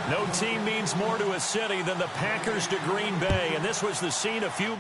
No team means more to a city than the Packers to Green Bay, and this was the scene a few...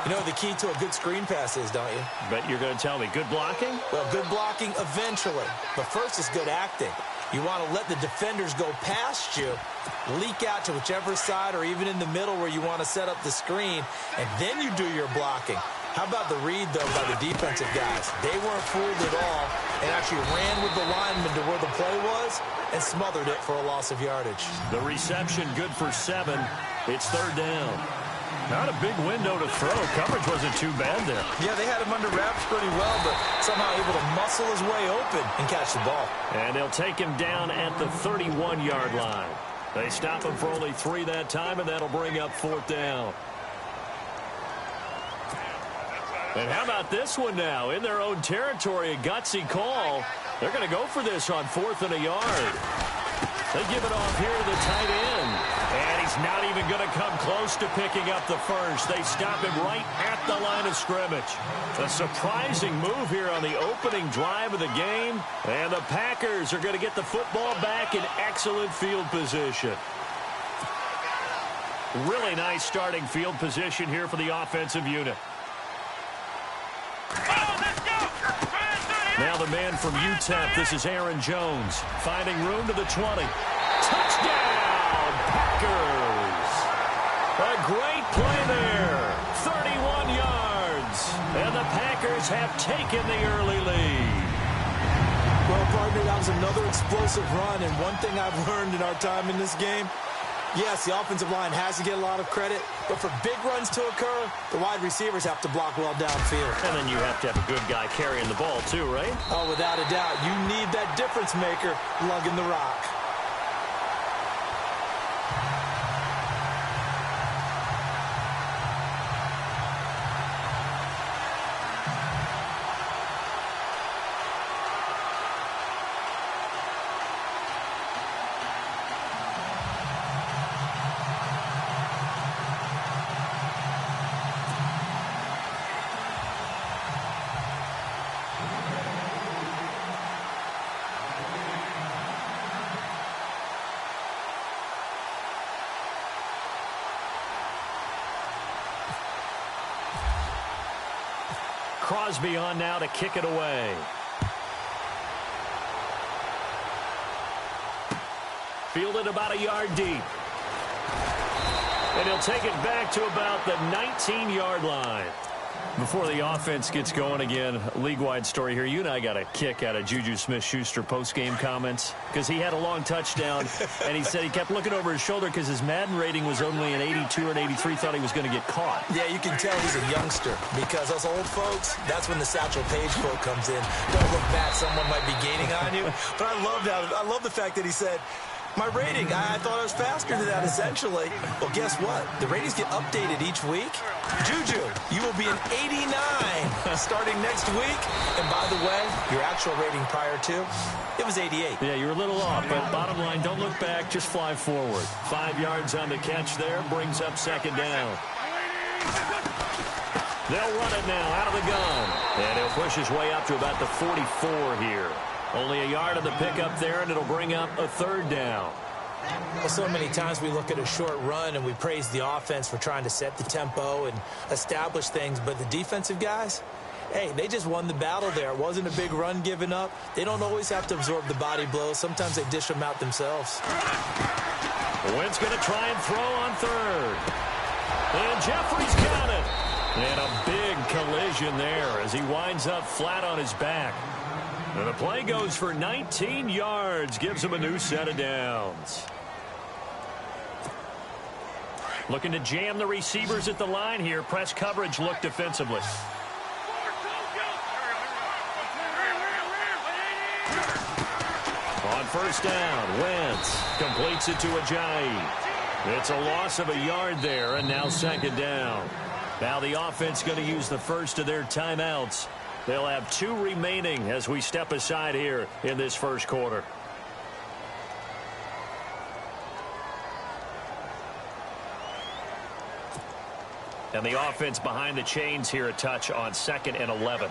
You know the key to a good screen pass is, don't you? But you're going to tell me, good blocking? Well, good blocking eventually. But first is good acting. You want to let the defenders go past you, leak out to whichever side or even in the middle where you want to set up the screen, and then you do your blocking. How about the read, though, by the defensive guys? They weren't fooled at all and actually ran with the lineman to where the play was and smothered it for a loss of yardage. The reception good for 7. It's third down. Not a big window to throw. Coverage wasn't too bad there. Yeah, they had him under wraps pretty well, but somehow able to muscle his way open and catch the ball. And they'll take him down at the 31-yard line. They stop him for only 3 that time, and that'll bring up 4th down. And how about this one now? In their own territory, a gutsy call. They're going to go for this on 4th and a yard. They give it off here to the tight end. And he's not even going to come close to picking up the first. They stop him right at the line of scrimmage. A surprising move here on the opening drive of the game. And the Packers are going to get the football back in excellent field position. Really nice starting field position here for the offensive unit. Now the man from UTEP, this is Aaron Jones, finding room to the 20. Touchdown, Packers! A great play there, 31 yards, and the Packers have taken the early lead. Well, partner, that was another explosive run, and one thing I've learned in our time in this game, yes, the offensive line has to get a lot of credit, but for big runs to occur, the wide receivers have to block well downfield. And then you have to have a good guy carrying the ball too, right? Oh, without a doubt. You need that difference maker lugging the rock. Crosby on now to kick it away. Fielded about a yard deep. And he'll take it back to about the 19-yard line. Before the offense gets going again, league-wide story here. You and I got a kick out of Juju Smith-Schuster post-game comments because he had a long touchdown, and he said he kept looking over his shoulder because his Madden rating was only an 82 or an 83, thought he was going to get caught. Yeah, you can tell he's a youngster because us old folks, that's when the Satchel Paige quote comes in. Don't look back, someone might be gaining on you. But I love the fact that he said, my rating, I thought I was faster than that, essentially. Well, guess what? The ratings get updated each week. Juju, you will be an 89 starting next week. And by the way, your actual rating prior to, it was 88. Yeah, you're a little off, but bottom line, don't look back, just fly forward. 5 yards on the catch there, brings up 2nd down. They'll run it now out of the gun. And he'll push his way up to about the 44 here. Only a yard of the pickup there, and it'll bring up a 3rd down. Well, so many times we look at a short run and we praise the offense for trying to set the tempo and establish things, but the defensive guys, hey, they just won the battle there. It wasn't a big run given up. They don't always have to absorb the body blows. Sometimes they dish them out themselves. Wynn's going to try and throw on third. And Jeffrey's got it. And a big collision there as he winds up flat on his back. And the play goes for 19 yards, gives him a new set of downs. Looking to jam the receivers at the line here. Press coverage look defensively. On first down, Wentz completes it to Ajayi. It's a loss of a yard there, and now second down. Now the offense going to use the first of their timeouts. They'll have 2 remaining as we step aside here in this first quarter. And the offense behind the chains here a touch on 2nd and 11.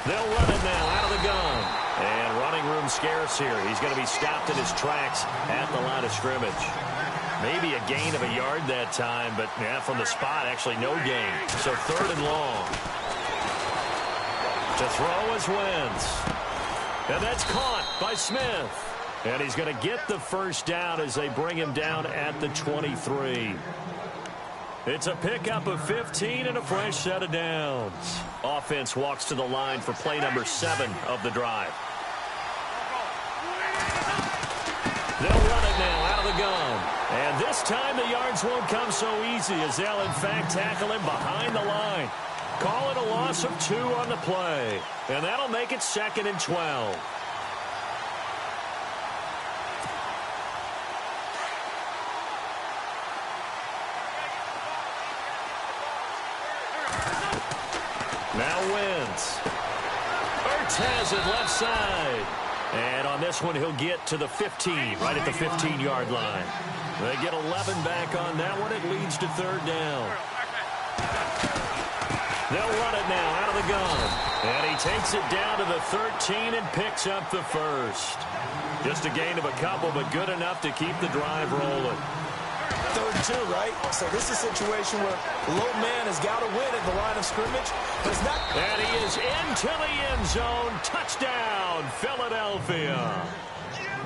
They'll run it now out of the gun. And running room scarce here. He's going to be stopped in his tracks at the line of scrimmage. Maybe a gain of a yard that time, but yeah, from the spot, actually no gain. So 3rd and long. To throw is Wentz. And that's caught by Smith. And he's going to get the first down as they bring him down at the 23. It's a pickup of 15 and a fresh set of downs. Offense walks to the line for play number 7 of the drive. They'll run it now out of the gun. And this time the yards won't come so easy as they'll in fact tackle him behind the line. Call it a loss of 2 on the play. And that'll make it 2nd and 12. Now Wentz. Ertz has it left side. And on this one, he'll get to the 15, right at the 15-yard line. They get 11 back on that one. It leads to 3rd down. They'll run it now out of the gun. And he takes it down to the 13 and picks up the first. Just a gain of a couple, but good enough to keep the drive rolling. 3rd and 2, right? So this is a situation where low man has got to win at the line of scrimmage, but it's not. And he is into the end zone. Touchdown, Philadelphia.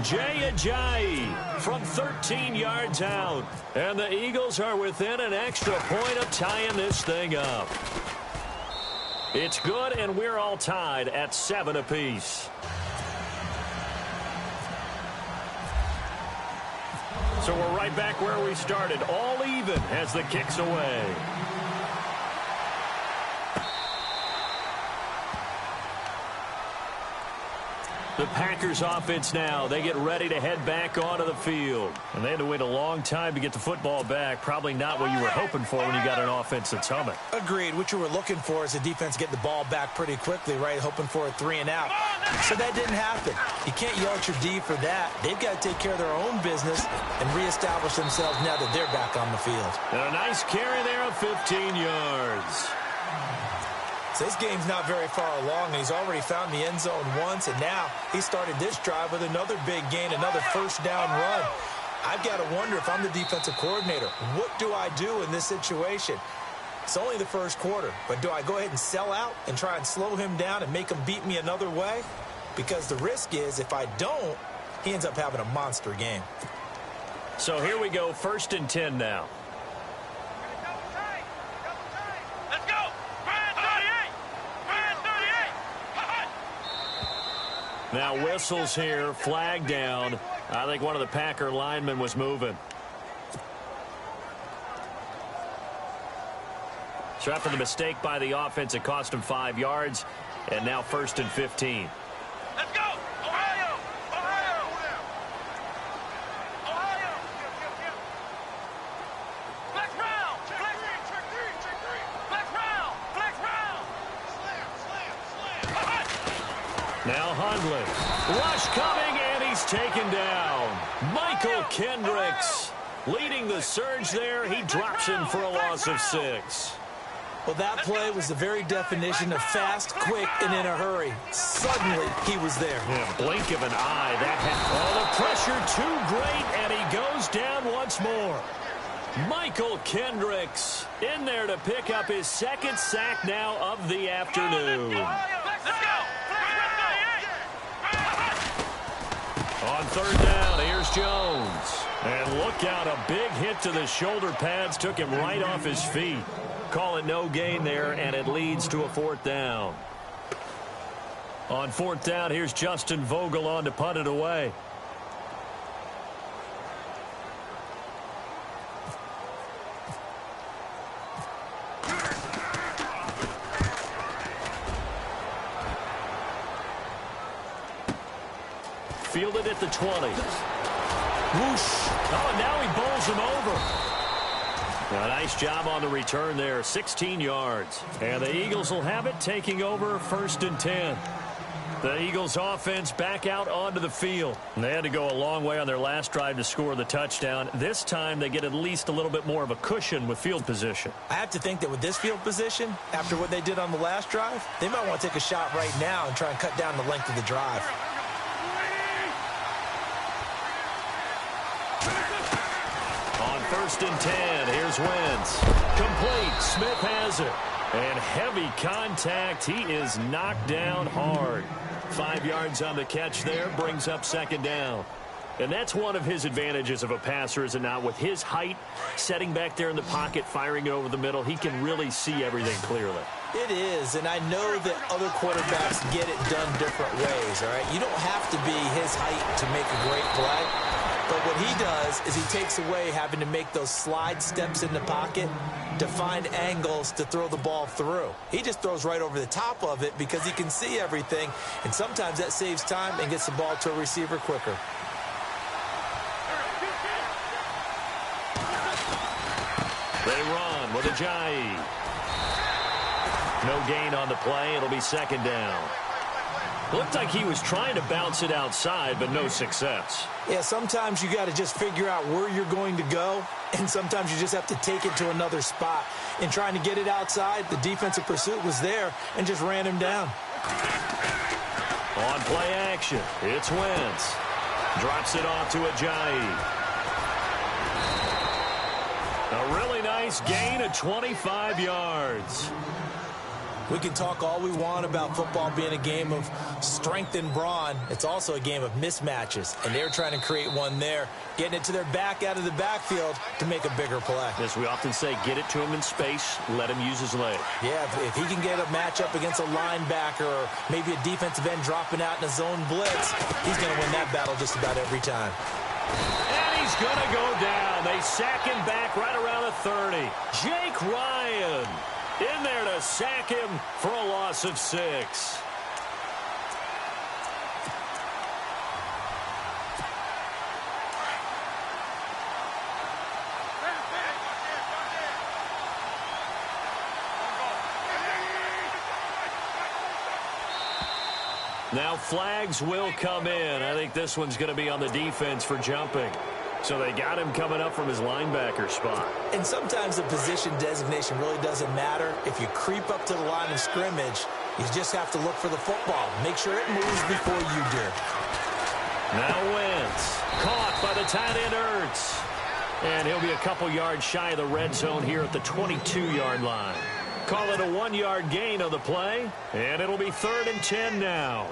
Jay Ajayi from 13 yards out. And the Eagles are within an extra point of tying this thing up. It's good, and we're all tied at 7 apiece. So we're right back where we started, all even as the kick's away. The Packers offense now, they get ready to head back onto the field. And they had to wait a long time to get the football back. Probably not what you were hoping for when you got an offense that's humming. Agreed. What you were looking for is the defense get the ball back pretty quickly, right? Hoping for a 3 and out. So that didn't happen. You can't yell at your D for that. They've got to take care of their own business and reestablish themselves now that they're back on the field. And a nice carry there of 15 yards. So this game's not very far along, and he's already found the end zone once, and now he started this drive with another big gain, another first down run. I've got to wonder if I'm the defensive coordinator, what do I do in this situation? It's only the first quarter, but do I go ahead and sell out and try and slow him down and make him beat me another way? Because the risk is if I don't, he ends up having a monster game. So here we go, 1st and 10 now. Now whistles here, flag down. I think one of the Packer linemen was moving. So after the mistake by the offense, it cost him 5 yards. And now 1st and 15. Let's go! Ohio! Ohio! Ohio! Flex round! Check three! Flex round! Flex round! Slam! Now Hundley. Rush coming, and he's taken down. Michael Kendricks leading the surge there. He drops him for a loss of 6. Well, that play was the very definition of fast, quick, and in a hurry. Suddenly, he was there. Yeah, blink of an eye. The pressure too great, and he goes down once more. Michael Kendricks in there to pick up his 2nd sack now of the afternoon. On third down, here's Jones. And look out, a big hit to the shoulder pads took him right off his feet. Call it no gain there, and it leads to a fourth down. On fourth down, here's Justin Vogel on to punt it away. Fielded at the 20. Whoosh. Oh, now he bowls him over. A nice job on the return there, 16 yards. And the Eagles will have it, taking over first and 10. The Eagles offense back out onto the field. And they had to go a long way on their last drive to score the touchdown. This time they get at least a little bit more of a cushion with field position. I have to think that with this field position, after what they did on the last drive, they might want to take a shot right now and try and cut down the length of the drive. First and 10. Here's Wentz. Complete. Smith has it. And heavy contact. He is knocked down hard. 5 yards on the catch there. Brings up second down. And that's one of his advantages of a passer, is it not? With his height, setting back there in the pocket, firing it over the middle, he can really see everything clearly. It is, and I know that other quarterbacks get it done different ways, all right? You don't have to be his height to make a great play. But what he does is he takes away having to make those slide steps in the pocket to find angles to throw the ball through. He just throws right over the top of it because he can see everything, and sometimes that saves time and gets the ball to a receiver quicker. They run with Ajayi. No gain on the play. It'll be second down. Looked like he was trying to bounce it outside, but no success. Yeah, sometimes you got to just figure out where you're going to go, and sometimes you just have to take it to another spot. In trying to get it outside, the defensive pursuit was there and just ran him down. On play action, it's Wentz. Drops it off to Ajayi. A really nice gain of 25 yards. We can talk all we want about football being a game of strength and brawn. It's also a game of mismatches, and they're trying to create one there, getting it to their back out of the backfield to make a bigger play. As we often say, get it to him in space, let him use his leg. Yeah, if he can get a matchup against a linebacker or maybe a defensive end dropping out in a zone blitz, he's going to win that battle just about every time. And he's going to go down. They sack him back right around the 30. Jake Ryan in there to sack him for a loss of 6. Now flags will come in. I think this one's going to be on the defense for jumping. So they got him coming up from his linebacker spot. And sometimes the position designation really doesn't matter. If you creep up to the line of scrimmage, you just have to look for the football. Make sure it moves before you do. Now Wentz, caught by the tight end Ertz. And he'll be a couple yards shy of the red zone here at the 22-yard line. Call it a 1-yard gain on the play, and it'll be 3rd and 10 now.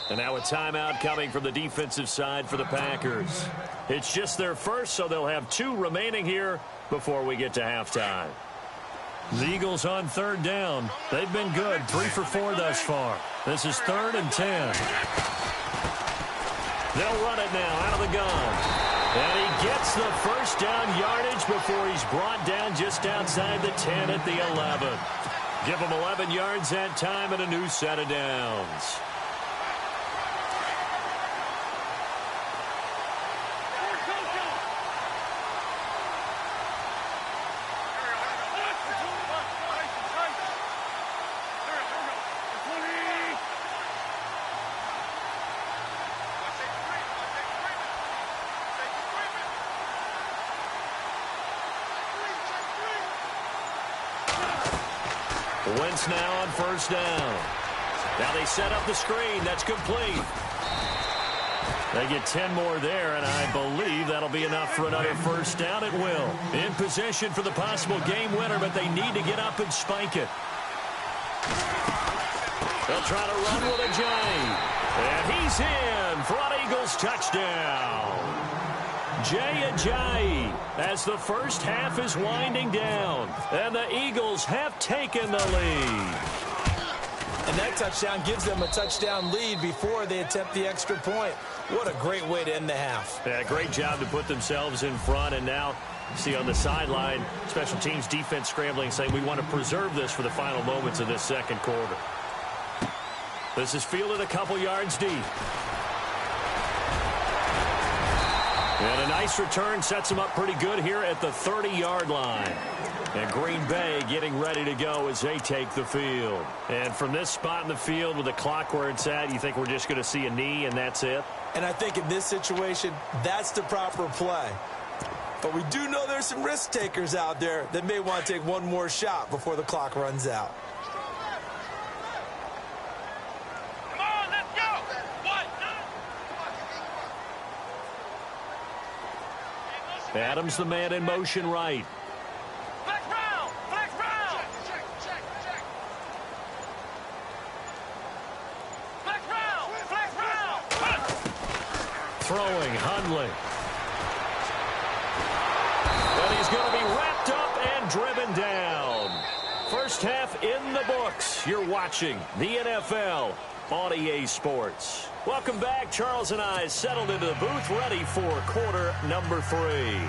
And now a timeout coming from the defensive side for the Packers. It's just their first, so they'll have 2 remaining here before we get to halftime. The Eagles on 3rd down. They've been good, 3 for 4 thus far. This is 3rd and 10. They'll run it now out of the gun. And he gets the first down yardage before he's brought down just outside the 10 at the 11. Give him 11 yards that time and a new set of downs. Wentz now on 1st down. Now they set up the screen. That's complete. They get 10 more there, and I believe that'll be enough for another first down. It will. In position for the possible game winner, but they need to get up and spike it. They'll try to run with Ajayi. And he's in for an Eagles touchdown. Jay Ajayi as the first half is winding down. And the Eagles have taken the lead. And that touchdown gives them a touchdown lead before they attempt the extra point. What a great way to end the half. Yeah, great job to put themselves in front. And now, see on the sideline, special teams defense scrambling, saying we want to preserve this for the final moments of this second quarter. This is fielded a couple yards deep. And a nice return sets them up pretty good here at the 30-yard line. And Green Bay getting ready to go as they take the field. And from this spot in the field with the clock where it's at, you think we're just going to see a knee and that's it? And I think in this situation, that's the proper play. But we do know there's some risk takers out there that may want to take one more shot before the clock runs out. Adams the man in motion right. Flex round! Flex round! Check. Flex round! Flex round! Throwing, Hundley. And he's going to be wrapped up and driven down. First half in the books. You're watching the NFL on EA Sports. Welcome back. Charles and I settled into the booth, ready for quarter number 3.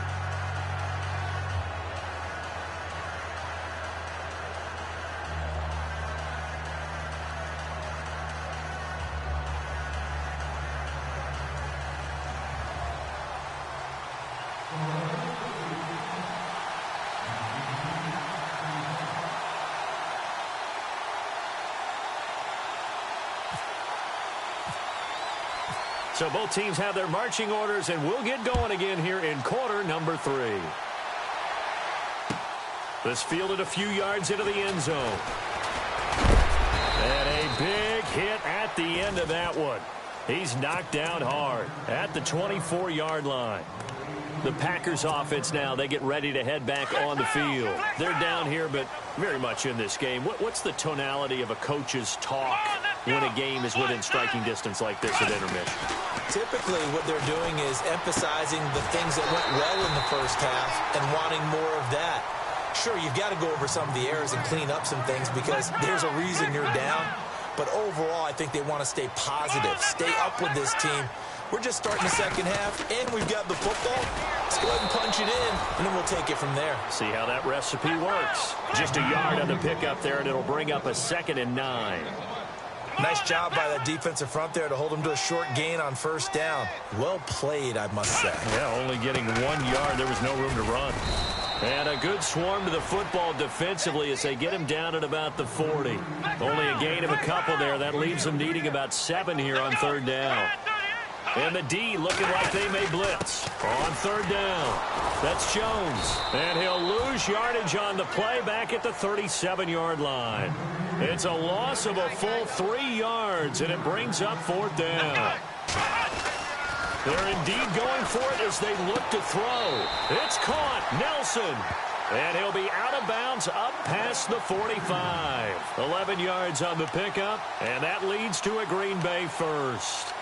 So both teams have their marching orders, and we'll get going again here in quarter number 3. This fielded a few yards into the end zone. And a big hit at the end of that one. He's knocked down hard at the 24-yard line. The Packers offense now, they get ready to head back on the field. They're down here, but very much in this game. What's the tonality of a coach's talk when a game is within striking distance like this at intermission? Typically, what they're doing is emphasizing the things that went well in the first half and wanting more of that. Sure, you've got to go over some of the errors and clean up some things because there's a reason you're down. But overall, I think they want to stay positive, stay up with this team. We're just starting the second half, and we've got the football. Let's go ahead and punch it in, and then we'll take it from there. See how that recipe works. Just a yard on the pickup there, and it'll bring up a 2nd and 9. Nice job by that defensive front there to hold them to a short gain on first down. Well played, I must say. Yeah, only getting 1 yard. There was no room to run. And a good swarm to the football defensively as they get him down at about the 40. Only a gain of a couple there. That leaves them needing about 7 here on 3rd down. And the D looking like they may blitz on 3rd down. That's Jones. And he'll lose yardage on the play back at the 37-yard line. It's a loss of a full 3 yards, and it brings up 4th down. They're indeed going for it as they look to throw. It's caught. Nelson. And he'll be out of bounds up past the 45. 11 yards on the pickup, and that leads to a Green Bay first.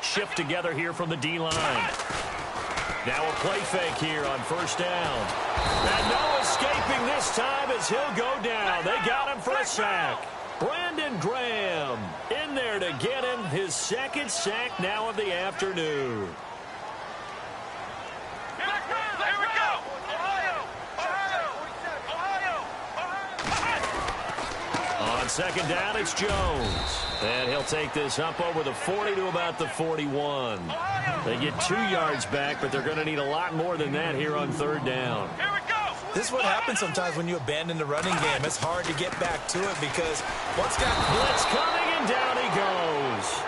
Shift together here from the D-line. Now a play fake here on 1st down. And no escaping this time as he'll go down. They got him for a sack. Brandon Graham in there to get him his 2nd sack now of the afternoon. Here we go! On 2nd down, it's Jones. And he'll take this up over the 40 to about the 41. They get 2 yards back, but they're going to need a lot more than that here on 3rd down. Here we go! This is what happens sometimes when you abandon the running game. It's hard to get back to it because once got blitz coming, and down he goes.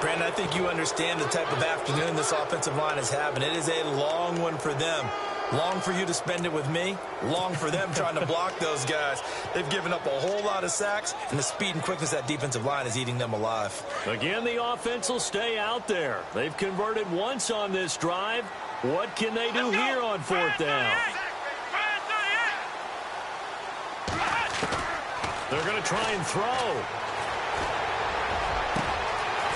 Brandon, I think you understand the type of afternoon this offensive line is having. It is a long one for them. Long for you to spend it with me. Long for them trying to block those guys. They've given up a whole lot of sacks, and the speed and quickness of that defensive line is eating them alive. Again, the offense will stay out there. They've converted once on this drive. What can they do here on fourth down? They're going to try and throw.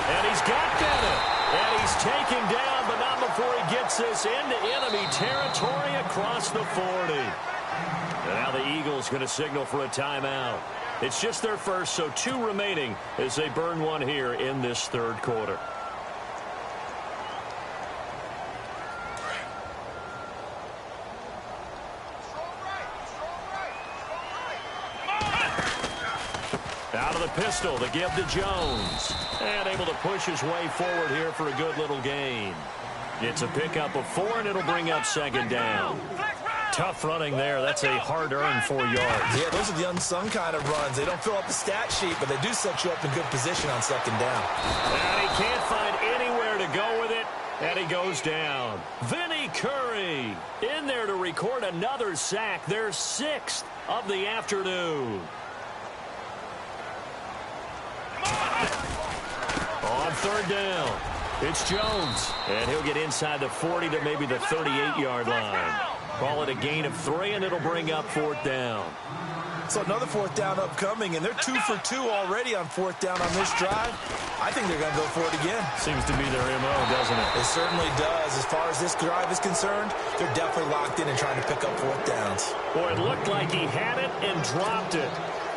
And he's got Bennett. And he's taken down, but not before he gets this into enemy territory across the 40. And now the Eagles going to signal for a timeout. It's just their first, so 2 remaining as they burn one here in this third quarter. Out of the pistol, the give to Jones. And able to push his way forward here for a good little gain. It's a pickup of 4, and it'll bring up second down. Tough running there. That's a hard-earned 4 yards. Yeah, those are the unsung kind of runs. They don't fill up the stat sheet, but they do set you up in good position on second down. And he can't find anywhere to go with it, and he goes down. Vinny Curry in there to record another sack. Their 6th of the afternoon. On third down, it's Jones, and he'll get inside the 40 to maybe the 38-yard line. Call it a gain of 3, and it'll bring up fourth down. So another fourth down upcoming, and they're 2 for 2 already on fourth down on this drive. I think they're going to go for it again. Seems to be their MO, doesn't it? It certainly does. As far as this drive is concerned, they're definitely locked in and trying to pick up fourth downs. Boy, it looked like he had it and dropped it.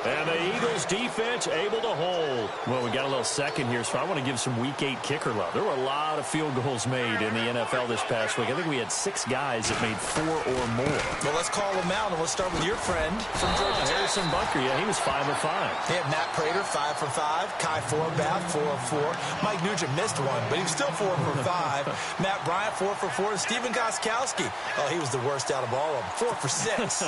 And the Eagles defense able to hold. Well, we got a little second here, so I want to give some Week 8 kicker love. There were a lot of field goals made in the NFL this past week. I think we had 6 guys that made 4 or more. Well, let's call them out, and let's start with your friend from Georgia Tech. Harrison Bunker, yeah, he was 5 of 5. They had Matt Prater, 5 for 5. Kai Forbath, 4 of 4. Mike Nugent missed one, but he was still 4 for 5. Matt Bryant, 4 for 4. And Stephen Gostkowski, oh, he was the worst out of all of them, 4 for 6.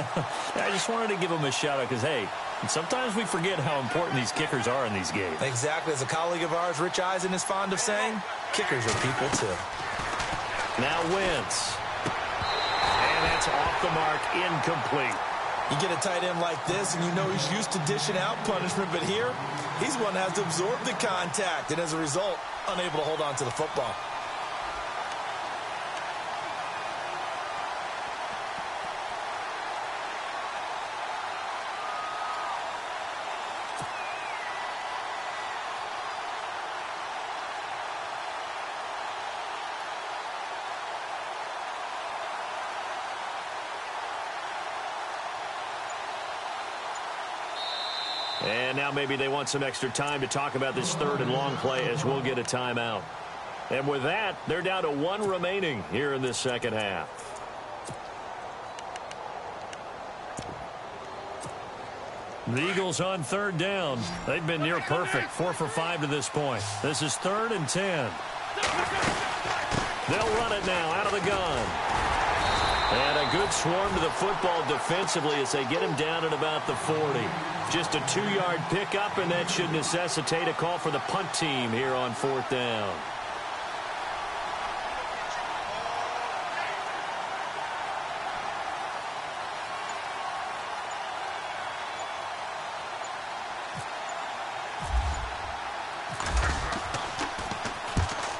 I just wanted to give him a shout-out because, hey, sometimes we forget how important these kickers are in these games. Exactly. As a colleague of ours, Rich Eisen, is fond of saying, kickers are people too. Now Wentz. And that's off the mark, incomplete. You get a tight end like this, and you know he's used to dishing out punishment, but here, he's one that has to absorb the contact, and as a result, unable to hold on to the football. And now maybe they want some extra time to talk about this third and long play as we'll get a timeout. And with that, they're down to 1 remaining here in this second half. The Eagles on third down. They've been near perfect, 4 for 5 to this point. This is 3rd and 10. They'll run it now out of the gun. And a good swarm to the football defensively as they get him down at about the 40. Just a 2-yard pickup, and that should necessitate a call for the punt team here on fourth down.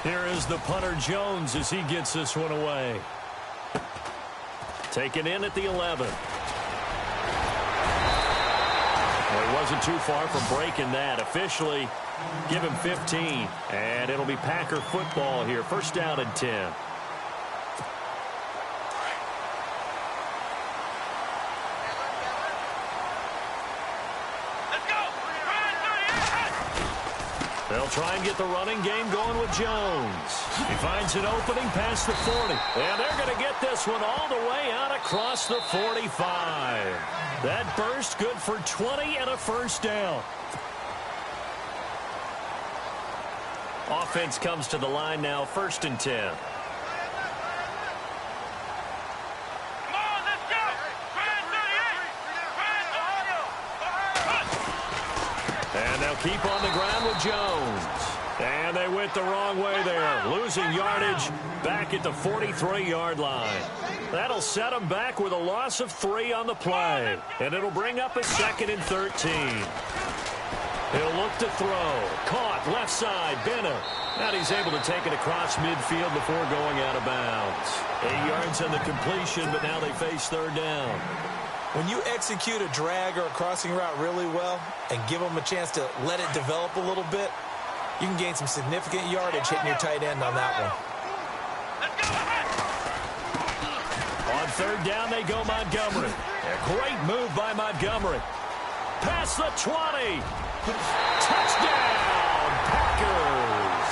Here is the punter Jones as he gets this one away. Taken in at the 11. Well, he wasn't too far from breaking that. Officially, give him 15. And it'll be Packer football here. First down and 10. They'll try and get the running game going with Jones. He finds an opening past the 40. And they're going to get this one all the way out across the 45. That burst good for 20 and a first down. Offense comes to the line now, 1st and 10. And they'll keep on the ground with Jones. And they went the wrong way there, losing yardage back at the 43-yard line. That'll set them back with a loss of 3 on the play. And it'll bring up a 2nd and 13. He'll look to throw. Caught left side, Bennett. And he's able to take it across midfield before going out of bounds. 8 yards on the completion, but now they face 3rd down. When you execute a drag or a crossing route really well and give them a chance to let it develop a little bit, you can gain some significant yardage hitting your tight end on that one. On 3rd down, they go Montgomery. A great move by Montgomery. Past the 20. Touchdown, Packers.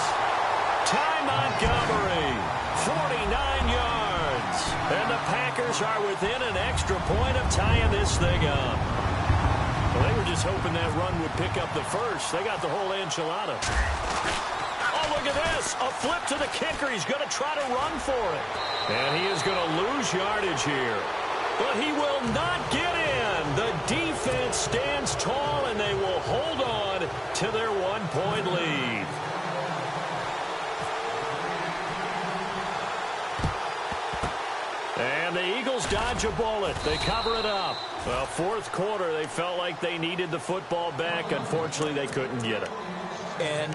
Ty Montgomery, 49 yards. And the Packers are within an extra point of tying this thing up. Well, they were just hoping that run would pick up the first. They got the whole enchilada. Oh, look at this. A flip to the kicker. He's going to try to run for it. And he is going to lose yardage here. But he will not get in. The defense stands tall, and they will hold on to their 1-point lead. And the Eagles dodge a bullet. They cover it up. Well, 4th quarter, they felt like they needed the football back. Unfortunately, they couldn't get it. And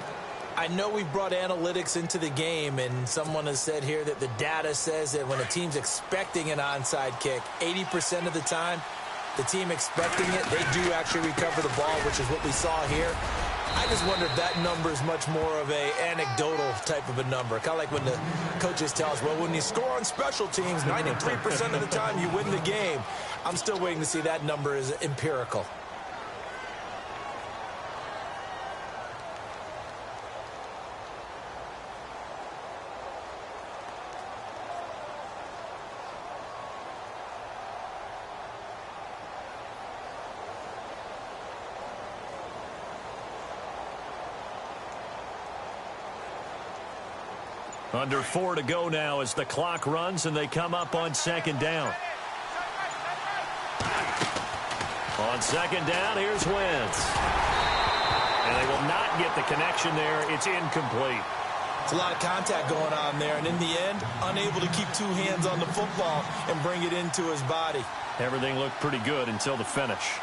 I know we've brought analytics into the game, and someone has said here that the data says that when a team's expecting an onside kick, 80% of the time, the team expecting it, they do actually recover the ball, which is what we saw here. I just wonder if that number is much more of a anecdotal type of a number. Kind of like when the coaches tell us, well, when you score on special teams, 93% of the time you win the game. I'm still waiting to see that number is empirical. Under 4 to go now as the clock runs and they come up on 2nd down. On 2nd down, here's Wentz. And they will not get the connection there. It's incomplete. It's a lot of contact going on there, and in the end, unable to keep 2 hands on the football and bring it into his body. Everything looked pretty good until the finish.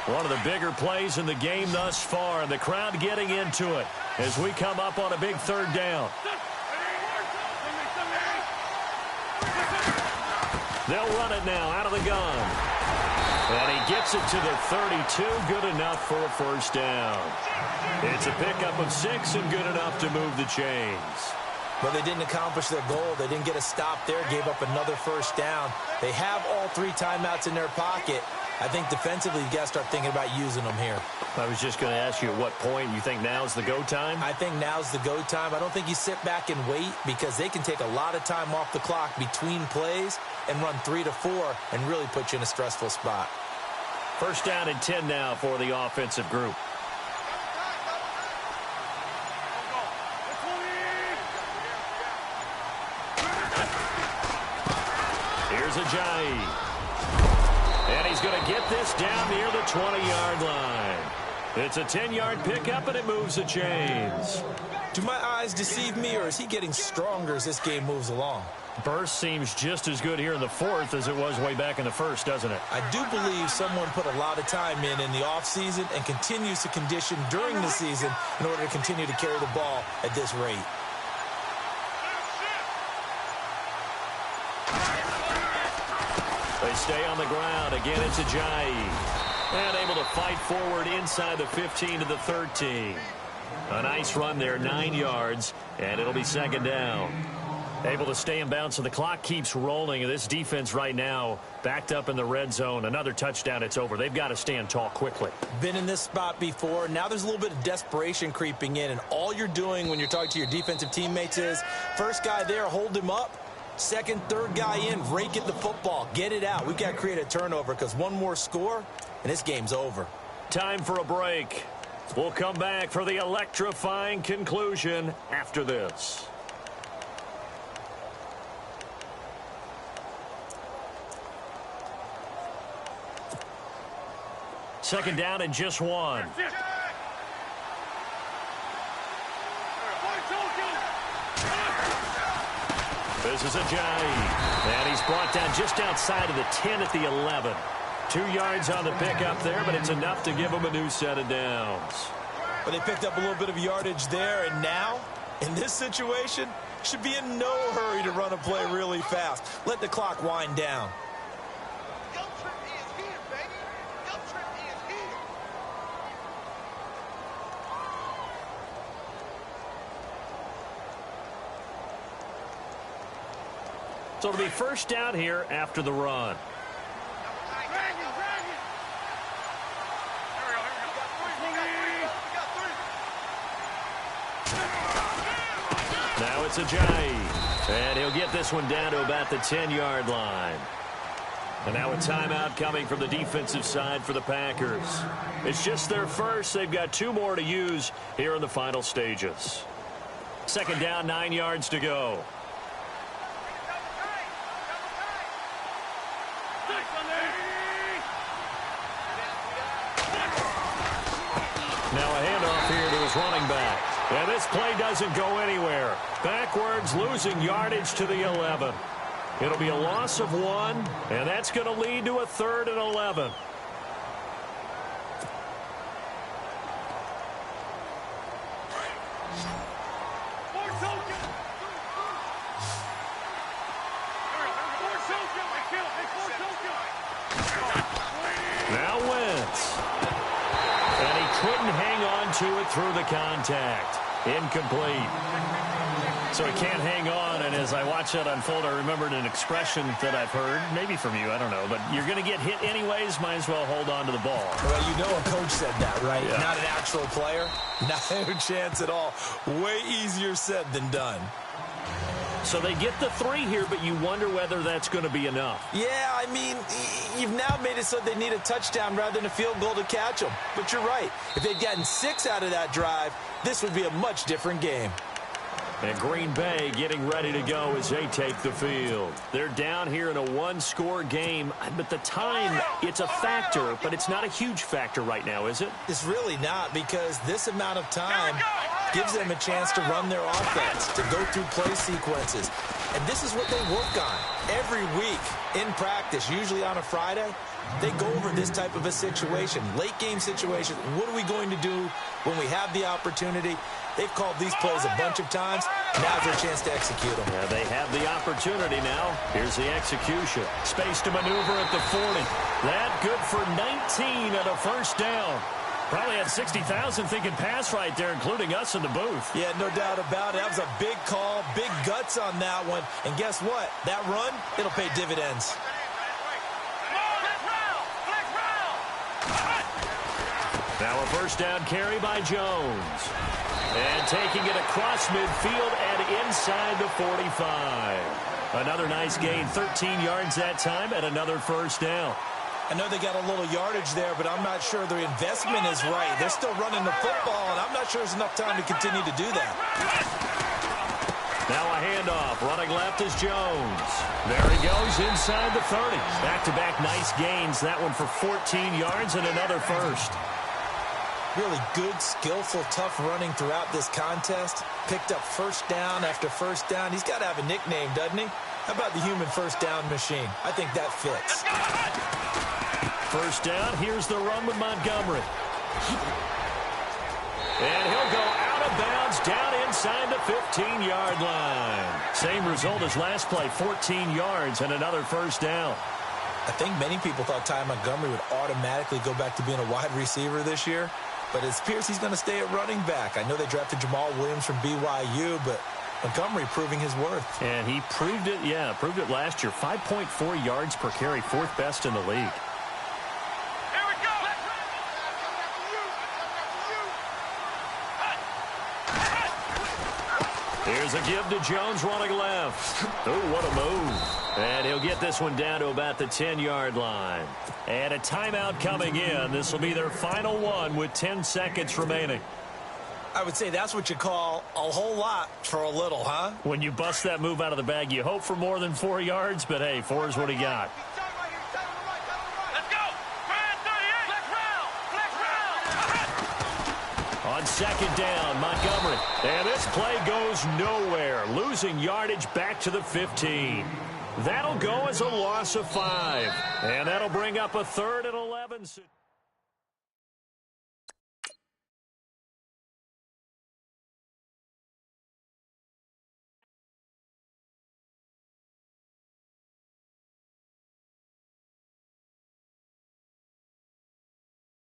One of the bigger plays in the game thus far, and the crowd getting into it as we come up on a big 3rd down. They'll run it now out of the gun. And he gets it to the 32, good enough for a 1st down. It's a pickup of 6 and good enough to move the chains. But they didn't accomplish their goal. They didn't get a stop there, gave up another 1st down. They have all 3 timeouts in their pocket. I think defensively, you got to start thinking about using them here. I was just going to ask you at what point you think now's the go time? I think now's the go time. I don't think you sit back and wait because they can take a lot of time off the clock between plays and run 3 to 4 and really put you in a stressful spot. 1st down and 10 now for the offensive group. Here's Ajayi. And he's going to get this down near the 20-yard line. It's a 10-yard pickup, and it moves the chains. Do my eyes deceive me, or is he getting stronger as this game moves along? Burst seems just as good here in the 4th as it was way back in the 1st, doesn't it? I do believe someone put a lot of time in the offseason and continues to condition during the season in order to continue to carry the ball at this rate. They stay on the ground. Again, it's Ajayi. And able to fight forward inside the 15 to the 13. A nice run there, 9 yards, and it'll be 2nd down. Able to stay in bounds, so the clock keeps rolling. And this defense right now backed up in the red zone. Another touchdown, it's over. They've got to stand tall quickly. Been in this spot before. Now there's a little bit of desperation creeping in, and all you're doing when you're talking to your defensive teammates is, first guy there, hold him up. 2nd, 3rd guy in, rake at the football. Get it out. We've got to create a turnover because one more score, and this game's over. Time for a break. We'll come back for the electrifying conclusion after this. Second down and just one. This is a Jay. And he's brought down just outside of the 10 at the 11. 2 yards on the pickup there, but it's enough to give him a new set of downs. But they picked up a little bit of yardage there, and now, in this situation, should be in no hurry to run a play really fast. Let the clock wind down. So it'll be first down here after the run. Now it's a Jay. And he'll get this one down to about the 10-yard line. And now a timeout coming from the defensive side for the Packers. It's just their first. They've got 2 more to use here in the final stages. Second down, 9 yards to go. Now a handoff here to his running back. And this play doesn't go anywhere. Backwards, losing yardage to the 11. It'll be a loss of 1, and that's going to lead to a 3rd and 11. Now Wentz. And he couldn't hang on to it through the contact. Incomplete. So he can't hang on, and as I watch that unfold, I remembered an expression that I've heard, maybe from you, I don't know, but you're going to get hit anyways, might as well hold on to the ball. Well, you know a coach said that, right? Yeah. Not an actual player. Not a chance at all. Way easier said than done. So they get the 3 here, but you wonder whether that's going to be enough. Yeah, I mean, you've now made it so they need a touchdown rather than a field goal to catch them. But you're right. If they'd gotten 6 out of that drive, this would be a much different game. And Green Bay getting ready to go as they take the field. They're down here in a 1-score game, but the time, it's a factor, but it's not a huge factor right now, is it? It's really not, because this amount of time gives them a chance to run their offense, to go through play sequences. And this is what they work on every week in practice, usually on a Friday. They go over this type of a situation, late game situation. What are we going to do when we have the opportunity? They've called these plays a bunch of times. Now's their chance to execute them. Yeah, they have the opportunity now. Here's the execution. Space to maneuver at the 40. That good for 19 at a first down. Probably had 60,000 thinking pass right there, including us in the booth. Yeah, no doubt about it. That was a big call, big guts on that one. And guess what? That run, it'll pay dividends. Now a first down carry by Jones. And taking it across midfield and inside the 45. Another nice gain, 13 yards that time, and another first down. I know they got a little yardage there, but I'm not sure their investment is right. They're still running the football, and I'm not sure there's enough time to continue to do that. Now a handoff. Running left is Jones. There he goes inside the 30. Back-to-back nice gains. That one for 14 yards and another first. Really good, skillful, tough running throughout this contest. Picked up first down after first down. He's got to have a nickname, doesn't he? How about the human first down machine? I think that fits. First down. Here's the run with Montgomery. And he'll go out of bounds down inside the 15-yard line. Same result as last play, 14 yards and another first down. I think many people thought Ty Montgomery would automatically go back to being a wide receiver this year. But it appears he's going to stay at running back. I know they drafted Jamal Williams from BYU, but Montgomery proving his worth. And he proved it, proved it last year. 5.4 yards per carry, 4th best in the league. Here's a give to Jones running left. Oh, what a move. And he'll get this one down to about the 10-yard line. And a timeout coming in. This will be their final one with 10 seconds remaining. I would say that's what you call a whole lot for a little, huh? When you bust that move out of the bag, you hope for more than 4 yards, but hey, 4 is what he got. Let's go. 38. Let's round. On second down, Montgomery. And this play goes nowhere, losing yardage back to the 15. That'll go as a loss of 5. And that'll bring up a 3rd and 11.